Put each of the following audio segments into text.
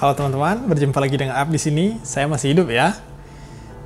Halo teman-teman, berjumpa lagi dengan Ab di sini. Saya masih hidup ya.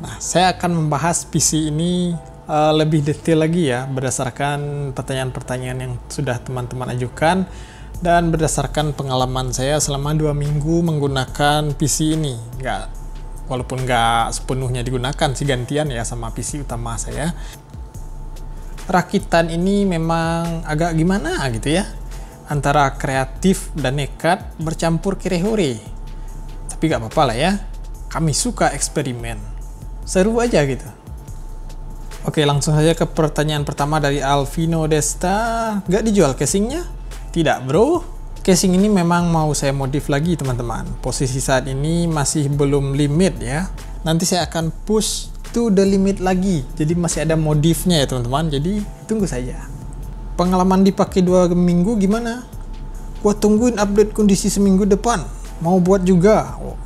Nah, saya akan membahas PC ini lebih detail lagi ya, berdasarkan pertanyaan-pertanyaan yang sudah teman-teman ajukan dan berdasarkan pengalaman saya selama 2 minggu menggunakan PC ini. Walaupun nggak sepenuhnya digunakan sih, gantian ya sama PC utama saya. Rakitan ini memang agak gimana gitu ya, antara kreatif dan nekat bercampur kere-hore. Tapi gak apa-apa lah ya, kami suka eksperimen, seru aja gitu. Oke, langsung saja ke pertanyaan pertama dari Alvino Desta. Gak dijual casingnya? Tidak bro, casing ini memang mau saya modif lagi teman-teman. Posisi saat ini masih belum limit ya, nanti saya akan push to the limit lagi, jadi masih ada modifnya ya teman-teman, jadi tunggu saja. Pengalaman dipakai 2 minggu gimana? Gua tungguin update kondisi seminggu depan, mau buat juga. Oh,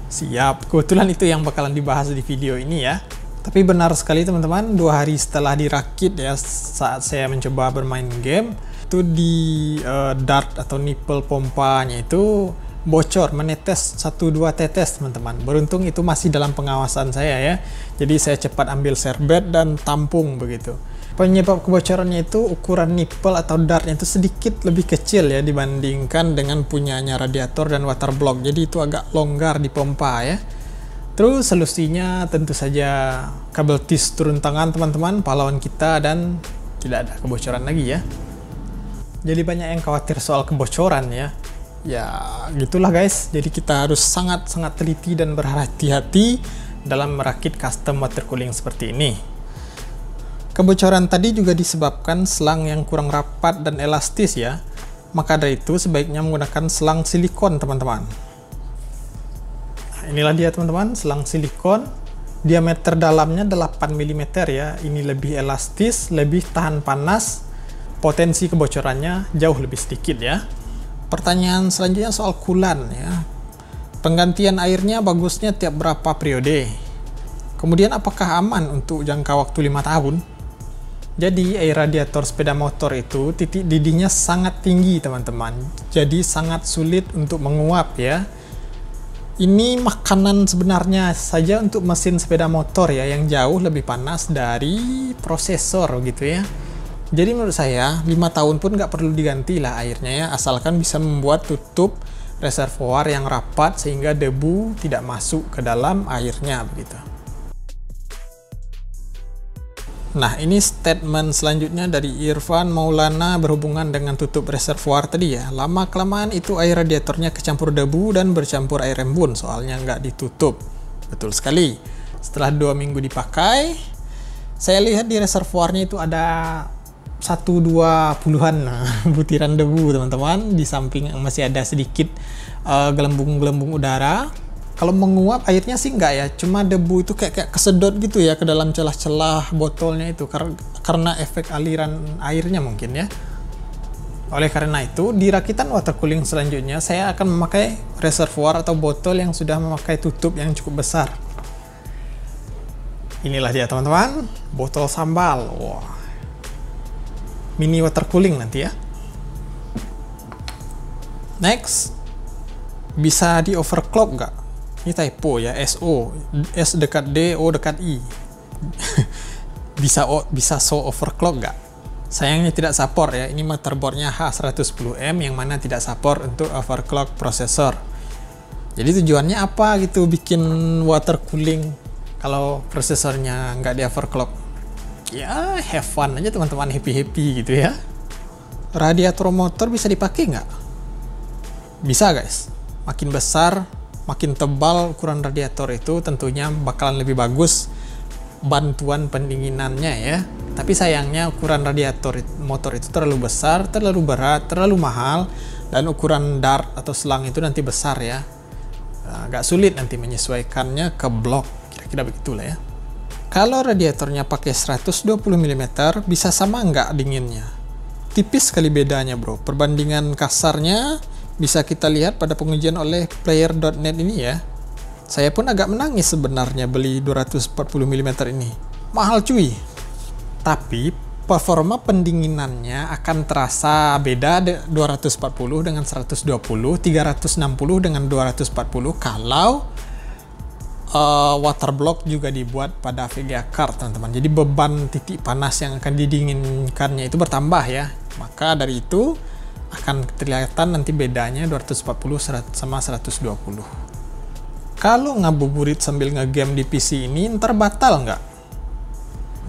siap, kebetulan itu yang bakalan dibahas di video ini ya. Tapi benar sekali teman-teman, 2 hari setelah dirakit ya, saat saya mencoba bermain game itu di dart atau nipple pompanya itu bocor, menetes 1-2 tetes teman-teman. Beruntung itu masih dalam pengawasan saya ya, jadi saya cepat ambil serbet dan tampung begitu. Penyebab kebocorannya itu ukuran nipple atau dartnya itu sedikit lebih kecil ya dibandingkan dengan punyanya radiator dan water block, jadi itu agak longgar di pompa ya. Terus solusinya tentu saja kabel tis turun tangan teman-teman, pahlawan kita, dan tidak ada kebocoran lagi ya. Jadi banyak yang khawatir soal kebocoran ya. Ya gitulah guys, jadi kita harus sangat-sangat teliti dan berhati-hati dalam merakit custom water cooling seperti ini. Kebocoran tadi juga disebabkan selang yang kurang rapat dan elastis ya, maka dari itu sebaiknya menggunakan selang silikon teman-teman. Nah, inilah dia teman-teman, selang silikon, diameter dalamnya 8 mm ya, ini lebih elastis, lebih tahan panas, potensi kebocorannya jauh lebih sedikit ya. Pertanyaan selanjutnya soal coolant ya. Penggantian airnya bagusnya tiap berapa periode? Kemudian apakah aman untuk jangka waktu 5 tahun? Jadi air radiator sepeda motor itu titik didihnya sangat tinggi teman-teman. Jadi sangat sulit untuk menguap ya. Ini makanan sebenarnya saja untuk mesin sepeda motor ya, yang jauh lebih panas dari prosesor gitu ya. Jadi menurut saya 5 tahun pun nggak perlu diganti lah airnya ya, asalkan bisa membuat tutup reservoir yang rapat sehingga debu tidak masuk ke dalam airnya begitu. Nah, ini statement selanjutnya dari Irfan Maulana berhubungan dengan tutup reservoir tadi ya. Lama-kelamaan itu air radiatornya kecampur debu dan bercampur air embun, soalnya nggak ditutup. Betul sekali. Setelah 2 minggu dipakai, saya lihat di reservoirnya itu ada 1-2 puluhan butiran debu teman-teman. Di samping masih ada sedikit gelembung-gelembung udara. Kalau menguap airnya sih enggak ya, cuma debu itu kayak kesedot gitu ya ke dalam celah-celah botolnya itu karena efek aliran airnya mungkin ya. Oleh karena itu, di rakitan water cooling selanjutnya saya akan memakai reservoir atau botol yang sudah memakai tutup yang cukup besar. Inilah dia teman-teman, botol sambal. Wah, mini water cooling nanti ya. Next, bisa di overclock nggak? Ini typo ya, SO, S dekat D, O dekat I. bisa so overclock nggak? Sayangnya tidak support ya, ini motherboardnya H110M yang mana tidak support untuk overclock prosesor. Jadi tujuannya apa gitu bikin water cooling kalau prosesornya nggak di overclock? Ya have fun aja teman-teman, happy-happy gitu ya. Radiator motor bisa dipakai nggak? Bisa guys, makin besar makin tebal ukuran radiator itu tentunya bakalan lebih bagus bantuan pendinginannya ya. Tapi sayangnya ukuran radiator motor itu terlalu besar, terlalu berat, terlalu mahal, dan ukuran dart atau selang itu nanti besar ya. Agak sulit nanti menyesuaikannya ke blok, kira-kira begitulah ya. Kalau radiatornya pakai 120 mm, bisa sama nggak dinginnya? Tipis sekali bedanya bro. Perbandingan kasarnya bisa kita lihat pada pengujian oleh player.net ini ya. Saya pun agak menangis sebenarnya beli 240 mm ini. Mahal cuy. Tapi performa pendinginannya akan terasa beda 240 dengan 120, 360 dengan 240 kalau water block juga dibuat pada VGA card, teman-teman. Jadi beban titik panas yang akan didinginkannya itu bertambah ya. Maka dari itu akan kelihatan nanti bedanya 240 sama 120. Kalau ngabuburit sambil ngegame di PC ini ntar batal nggak?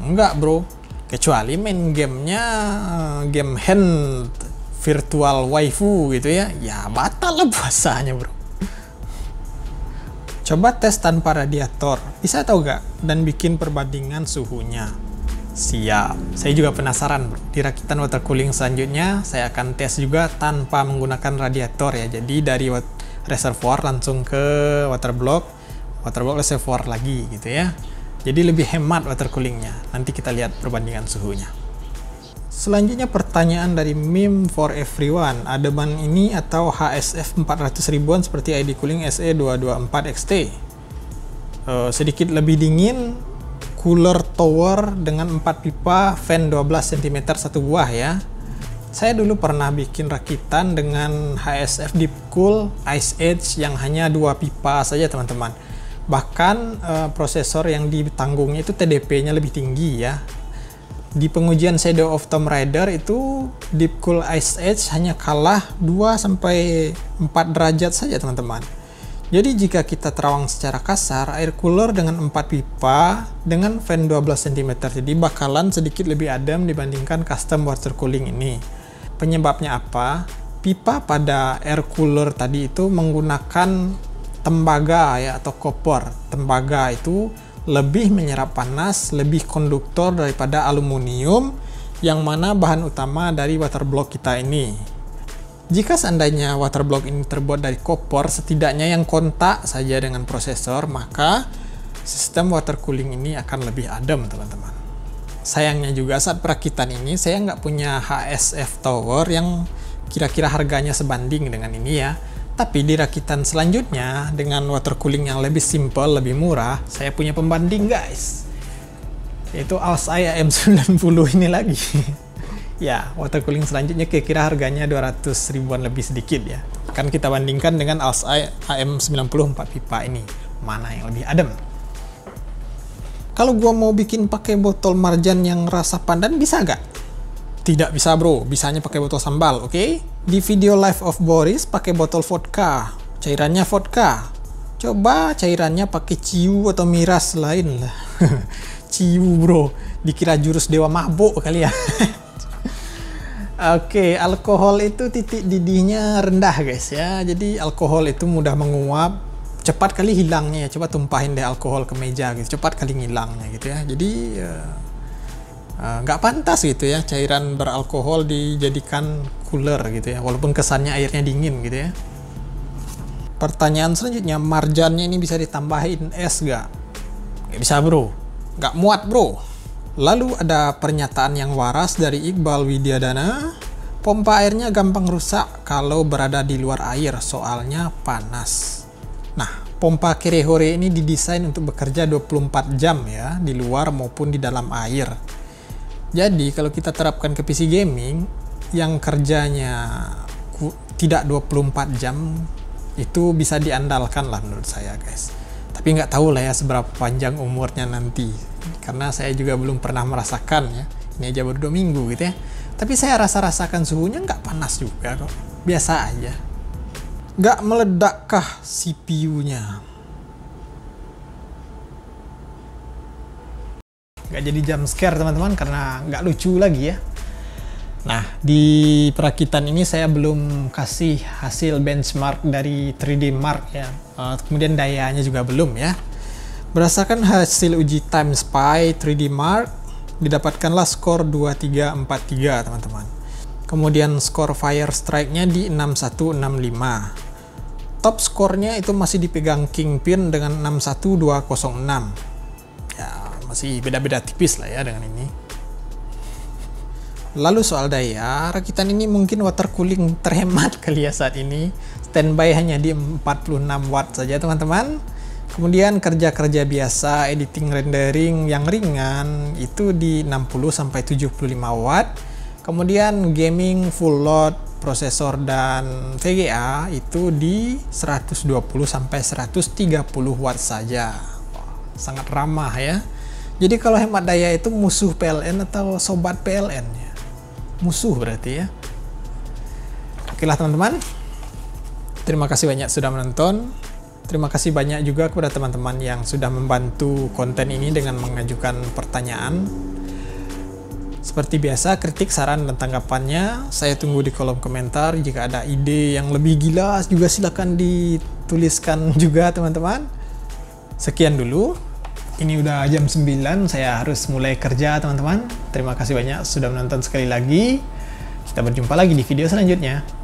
Enggak bro, kecuali main gamenya game hand virtual waifu gitu ya, ya batal lah puasanya bro. Coba tes tanpa radiator, bisa tahu nggak? Dan bikin perbandingan suhunya. Siap, saya juga penasaran bro. Di rakitan water cooling selanjutnya saya akan tes juga tanpa menggunakan radiator ya. Jadi dari reservoir langsung ke water block reservoir lagi gitu ya. Jadi lebih hemat water coolingnya. Nanti kita lihat perbandingan suhunya. Selanjutnya pertanyaan dari meme for everyone. Ada ban ini atau HSF 400 ribuan seperti ID Cooling SE224XT? Sedikit lebih dingin, cooler tower dengan 4 pipa, fan 12 cm satu buah ya. Saya dulu pernah bikin rakitan dengan HSF Deep Cool Ice Edge yang hanya 2 pipa saja teman-teman. Bahkan prosesor yang ditanggungnya itu TDP-nya lebih tinggi ya. Di pengujian Shadow of Tomb Raider itu Deep Cool Ice Edge hanya kalah 2-4 derajat saja teman-teman. Jadi jika kita terawang secara kasar, air cooler dengan 4 pipa dengan fan 12 cm jadi bakalan sedikit lebih adem dibandingkan custom water cooling ini. Penyebabnya apa? Pipa pada air cooler tadi itu menggunakan tembaga ya atau kopor. Tembaga itu lebih menyerap panas, lebih konduktor daripada aluminium yang mana bahan utama dari water block kita ini. Jika seandainya water block ini terbuat dari kopor, setidaknya yang kontak saja dengan prosesor, maka sistem water cooling ini akan lebih adem teman-teman. Sayangnya juga saat perakitan ini saya nggak punya HSF tower yang kira-kira harganya sebanding dengan ini ya. Tapi di rakitan selanjutnya dengan water cooling yang lebih simple, lebih murah, saya punya pembanding guys. Yaitu ALSI AM90 ini lagi. Ya, water cooling selanjutnya kira-kira harganya 200 ribuan lebih sedikit ya. Akan kita bandingkan dengan ALSI AM90 4 pipa ini. Mana yang lebih adem? Kalau gua mau bikin pakai botol marjan yang rasa pandan bisa nggak? Tidak bisa bro, bisanya pakai botol sambal, oke? Di video Life of Boris pakai botol vodka, cairannya vodka. Coba cairannya pakai ciu atau miras lain lah. Ciu bro, dikira jurus dewa mabuk kali ya. Oke, alkohol itu titik didihnya rendah guys ya. Jadi alkohol itu mudah menguap, cepat kali hilangnya. Coba tumpahin deh alkohol ke meja gitu, cepat kali ngilangnya gitu ya. Jadi nggak pantas gitu ya cairan beralkohol dijadikan cooler gitu ya, walaupun kesannya airnya dingin gitu ya. Pertanyaan selanjutnya, marjannya ini bisa ditambahin es nggak? Nggak bisa bro, nggak muat bro. Lalu ada pernyataan yang waras dari Iqbal Widyadana, pompa airnya gampang rusak kalau berada di luar air soalnya panas. Nah, pompa Kirihori ini didesain untuk bekerja 24 jam ya, di luar maupun di dalam air. Jadi kalau kita terapkan ke PC gaming yang kerjanya tidak 24 jam itu bisa diandalkan lah menurut saya guys. Tapi nggak tahu lah ya seberapa panjang umurnya nanti. Karena saya juga belum pernah merasakan ya. Ini aja baru 2 minggu gitu ya. Tapi saya rasakan suhunya nggak panas juga kok. Biasa aja. Nggak meledakkah CPU-nya? Nggak jadi jump scare teman-teman karena nggak lucu lagi ya. Nah, di perakitan ini saya belum kasih hasil benchmark dari 3D Mark ya. Kemudian dayanya juga belum ya. Berdasarkan hasil uji Time Spy 3D Mark, didapatkanlah skor 2343 teman-teman. Kemudian skor Fire Strike-nya di 6165. Top skornya itu masih dipegang Kingpin dengan 61206. Ya, masih beda-beda tipis lah ya dengan ini. Lalu soal daya, rakitan ini mungkin water cooling terhemat kali ya saat ini. Standby hanya di 46 watt saja teman-teman. Kemudian kerja-kerja biasa, editing rendering yang ringan itu di 60-75 watt. Kemudian gaming full load, prosesor dan VGA itu di 120-130 watt saja. Sangat ramah ya. Jadi kalau hemat daya itu musuh PLN atau sobat PLN ya? Musuh berarti ya. Oke lah teman-teman. Terima kasih banyak sudah menonton. Terima kasih banyak juga kepada teman-teman yang sudah membantu konten ini dengan mengajukan pertanyaan. Seperti biasa, kritik, saran, dan tanggapannya saya tunggu di kolom komentar. Jika ada ide yang lebih gila juga silakan dituliskan juga teman-teman. Sekian dulu. Ini udah jam 9, saya harus mulai kerja teman-teman. Terima kasih banyak sudah menonton sekali lagi. Kita berjumpa lagi di video selanjutnya.